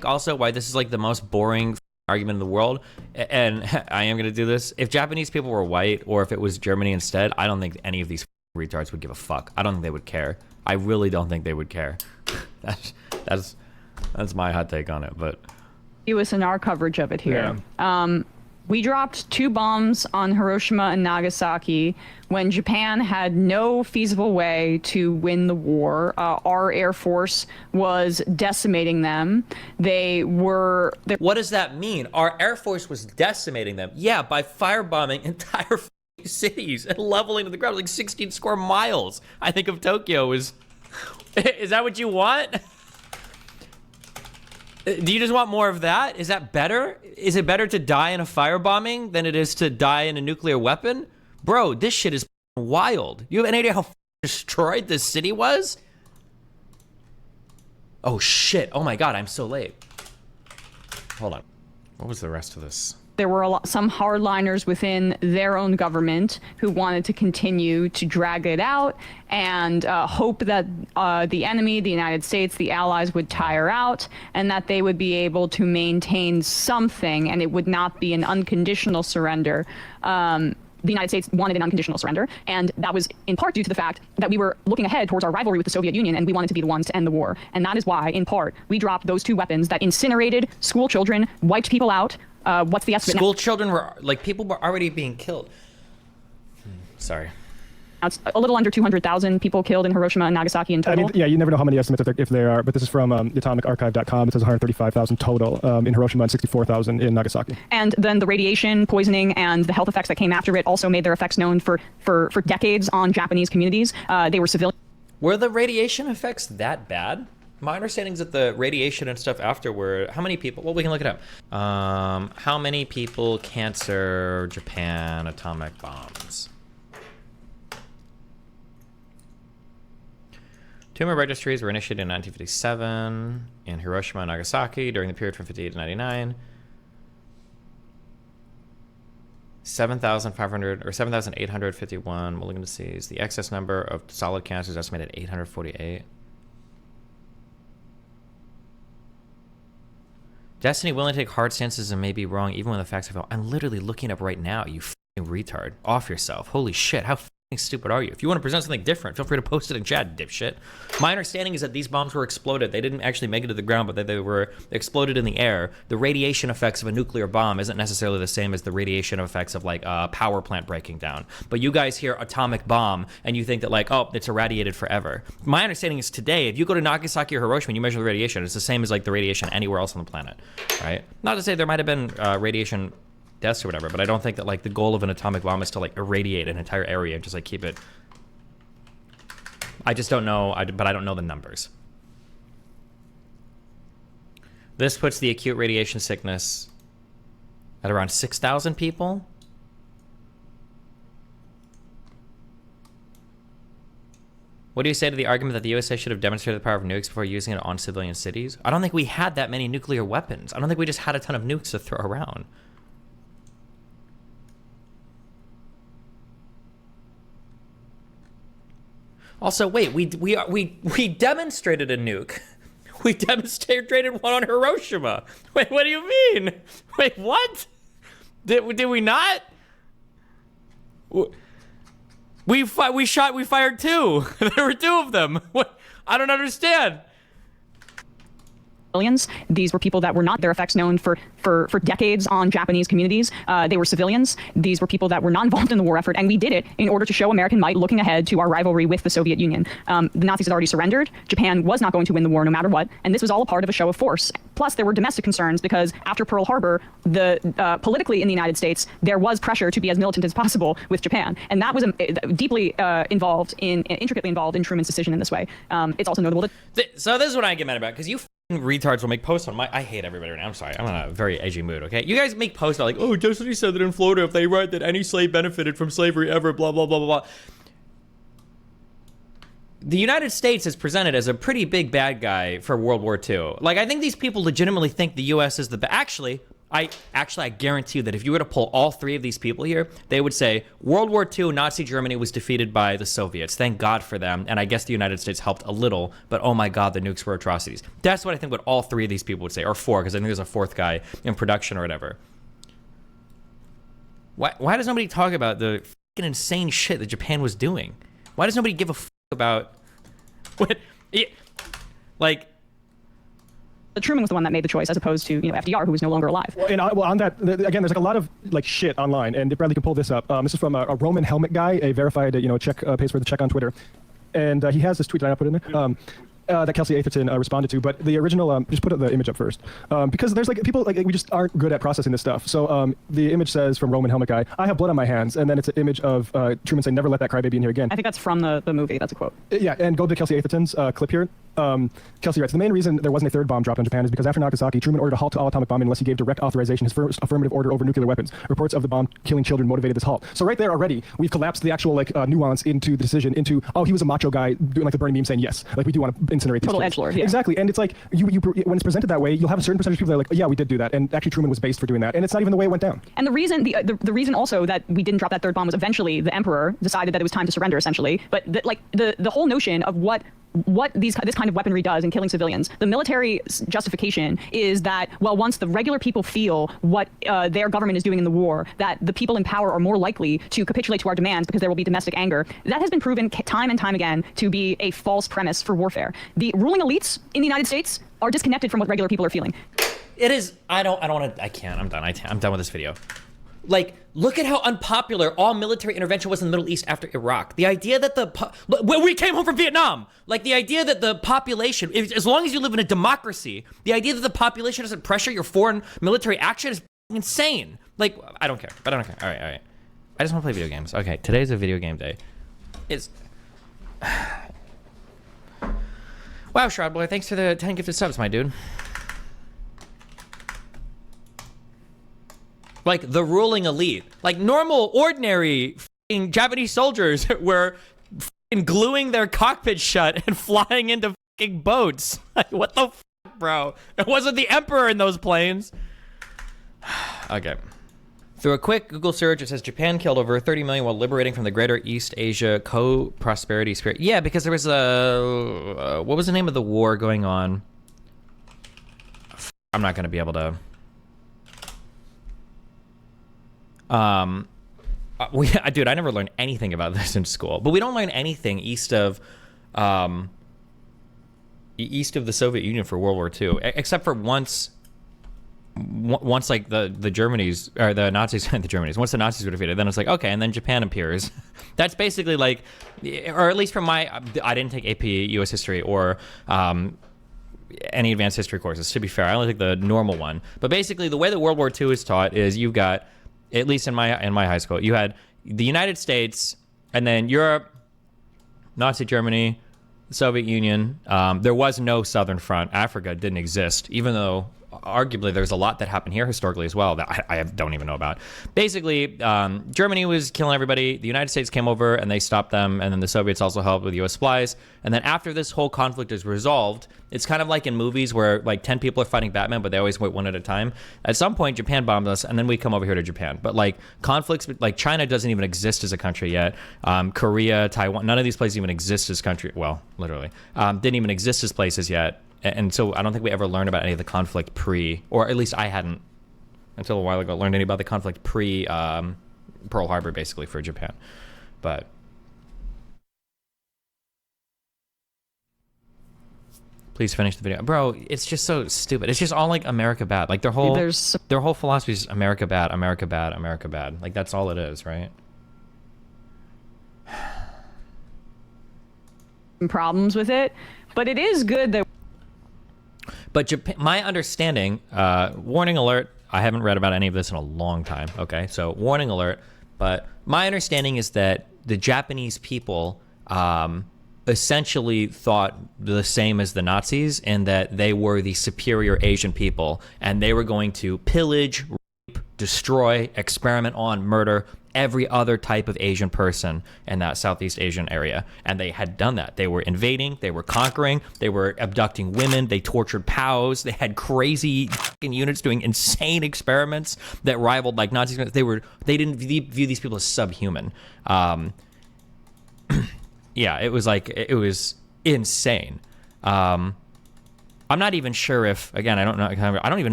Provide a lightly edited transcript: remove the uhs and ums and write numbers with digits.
also why this is like the most boring argument in the world, and I am gonna do this. If Japanese people were white, or if it was Germany instead, I don't think any of these retards would give a fuck. I don't think they would care. I really don't think they would care. That's my hot take on it. But US in our coverage of it here. Yeah. We dropped 2 bombs on Hiroshima and Nagasaki when Japan had no feasible way to win the war. Our Air Force was decimating them. what does that mean? Our Air Force was decimating them? Yeah, by firebombing entire cities and leveling to the ground, like 16 square miles. I think of Tokyo is that what you want? Do you just want more of that? Is that better? Is it better to die in a firebombing than it is to die in a nuclear weapon? Bro, this shit is wild. You have any idea how destroyed this city was? Oh shit, oh my god, I'm so late. Hold on. What was the rest of this? There were some hardliners within their own government who wanted to continue to drag it out and hope that the enemy, the United States, the Allies would tire out and that they would be able to maintain something and it would not be an unconditional surrender. The United States wanted an unconditional surrender, and that was in part due to the fact that we were looking ahead towards our rivalry with the Soviet Union, and we wanted to be the ones to end the war. And that is why, in part, we dropped those 2 weapons that incinerated school children, wiped people out. What's the estimate? School children were, like, people were already being killed. Sorry. It's a little under 200,000 people killed in Hiroshima and Nagasaki in total. I mean, yeah, you never know how many estimates if there are, but this is from atomicarchive.com. It says 135,000 total in Hiroshima and 64,000 in Nagasaki. And then the radiation poisoning and the health effects that came after it also made their effects known for decades on Japanese communities. They were civilian. Were the radiation effects that bad? My understanding is that the radiation and stuff afterward, how many people, well, we can look it up. How many people cancer Japan atomic bombs? Tumor registries were initiated in 1957 in Hiroshima and Nagasaki during the period from 58 to 99. 7,500 or 7,851 malignancies. The excess number of solid cancers is estimated at 848. Destiny willing to take hard stances and may be wrong even when the facts are. I'm literally looking up right now, you f***ing retard. Off yourself. Holy shit, how f***ing stupid are you? If you want to present something different, feel free to post it in chat, dipshit. My understanding is that these bombs were exploded. They didn't actually make it to the ground, but that they were exploded in the air. The radiation effects of a nuclear bomb isn't necessarily the same as the radiation effects of like a power plant breaking down. But you guys hear atomic bomb and you think that like, oh, it's irradiated forever. My understanding is today, if you go to Nagasaki or Hiroshima and you measure the radiation, it's the same as like the radiation anywhere else on the planet, right? Not to say there might have been radiation deaths or whatever, but I don't think that like the goal of an atomic bomb is to like irradiate an entire area and just like keep it. I just don't know, but I don't know the numbers. This puts the acute radiation sickness at around 6,000 people. What do you say to the argument that the USA should have demonstrated the power of nukes before using it on civilian cities? I don't think we had that many nuclear weapons. I don't think we just had a ton of nukes to throw around. Also, wait, we demonstrated a nuke. We demonstrated one on Hiroshima. Wait, what do you mean? Wait, what? Did we not? We fired 2. There were 2 of them. What? I don't understand. These were people that were not their effects known for decades on Japanese communities. They were civilians. These were people that were not involved in the war effort, and we did it in order to show American might looking ahead to our rivalry with the Soviet Union. The Nazis had already surrendered. Japan was not going to win the war no matter what, and this was all a part of a show of force. Plus, there were domestic concerns because after Pearl Harbor, politically in the United States, there was pressure to be as militant as possible with Japan, and that was deeply intricately involved in Truman's decision in this way. It's also notable that. So this is what I get mad about, because you retards will make posts on my. I hate everybody right now. I'm sorry. I'm in a very edgy mood. Okay, you guys make posts about like, oh, Destiny said that in Florida, if they write that any slave benefited from slavery ever, blah blah blah blah blah. The United States is presented as a pretty big bad guy for World War II. Like, I think these people legitimately think the U.S. is the. Actually, I guarantee you that if you were to pull all three of these people here, they would say World War II, Nazi Germany was defeated by the Soviets. Thank God for them. And I guess the United States helped a little, but oh my God, the nukes were atrocities. That's what I think what all three of these people would say, or four, because I think there's a fourth guy in production or whatever. Why does nobody talk about the fucking insane shit that Japan was doing? Why does nobody give a fuck about what? Like, Truman was the one that made the choice, as opposed to FDR, who was no longer alive. Well, on that, again, there's like a lot of like shit online, and Bradley can pull this up. This is from a Roman Helmet guy, a verified check pays for the check on Twitter, and he has this tweet that I put in there. That Kelsey Atherton responded to, but the original, just put the image up first, because there's like people, like we just aren't good at processing this stuff. So the image says from Roman Helmet Guy, I have blood on my hands, and then it's an image of Truman saying, never let that crybaby in here again. I think that's from the movie, that's a quote. Yeah, and go to Kelsey Atherton's clip here. Kelsey writes, the main reason there wasn't a third bomb dropped on Japan is because after Nagasaki, Truman ordered a halt to all atomic bombing unless he gave direct authorization, his first affirmative order over nuclear weapons. Reports of the bomb killing children motivated this halt. So right there already, we've collapsed the actual nuance into the decision into, oh, he was a macho guy doing like the Bernie meme saying, yes, like we do want to incinerate these Total kids. edgelord, yeah. Exactly, and it's like, you when it's presented that way, you'll have a certain percentage of people that are like, oh, yeah, we did do that, and actually Truman was based for doing that, and it's not even the way it went down. And the reason, the reason also that we didn't drop that third bomb was eventually the emperor decided that it was time to surrender, essentially. But the whole notion of what this kind of weaponry does in killing civilians, the military justification is that, well, once the regular people feel what their government is doing in the war, that the people in power are more likely to capitulate to our demands because there will be domestic anger. That has been proven time and time again to be a false premise for warfare. The ruling elites in the United States are disconnected from what regular people are feeling. It is, I can't, I'm done. I'm done with this video. Like, look at how unpopular all military intervention was in the Middle East after Iraq. The idea that when we came home from Vietnam, like the idea that the population, as long as you live in a democracy, the idea that the population doesn't pressure your foreign military action is insane. Like, I don't care, but I don't care. All right. I just want to play video games. Okay, today's a video game day. Wow, Shroud Boy, thanks for the 10 gifted subs, my dude. Like the ruling elite, like normal, ordinary Japanese soldiers were gluing their cockpit shut and flying into boats. Like, what the bro? It wasn't the emperor in those planes. Okay. Through a quick Google search, it says Japan killed over 30 million while liberating from the Greater East Asia Co-Prosperity Spirit. Yeah, because there was a what was the name of the war going on? I'm not gonna be able to. Dude, I never learned anything about this in school, but we don't learn anything east of the Soviet Union for World War II, except for once like the Germanys, or the Nazis, the Germanys, once the Nazis were defeated, then it's like, okay, and then Japan appears. That's basically like, or at least from I didn't take AP US history or, any advanced history courses, to be fair. I only took the normal one, but basically the way that World War II is taught is you've got, at least in my high school, you had the United States, and then Europe, Nazi Germany, Soviet Union. There was no Southern Front. Africa didn't exist, even though arguably there's a lot that happened here historically as well that I don't even know about. Basically, Germany was killing everybody. The United States came over and they stopped them, and then the Soviets also helped with U.S. supplies. And then after this whole conflict is resolved, it's kind of like in movies where like 10 people are fighting Batman, but they always wait one at a time. At some point, Japan bombed us, and then we come over here to Japan. But like conflicts, like China doesn't even exist as a country yet. Korea, Taiwan, none of these places even exist as country. Well, literally, didn't even exist as places yet. And so I don't think we ever learned about any of the conflict or at least I hadn't until a while ago, learned any about the conflict Pearl Harbor, basically, for Japan. But please finish the video. Bro, it's just so stupid. It's just all like America bad. Like their whole philosophy is America bad, America bad, America bad. Like that's all it is, right? Problems with it, but it is good that. But Japan, my understanding, warning alert, I haven't read about any of this in a long time, okay? So warning alert, but my understanding is that the Japanese people essentially thought the same as the Nazis, and that they were the superior Asian people, and they were going to pillage, rape, destroy, experiment on, murder every other type of Asian person in that Southeast Asian area. And they had done that. They were invading, they were conquering, they were abducting women, they tortured POWs, they had crazy fucking units doing insane experiments that rivaled like Nazi experiments. They didn't view these people as subhuman. Yeah, it was insane. I'm not even sure if, again, I don't even know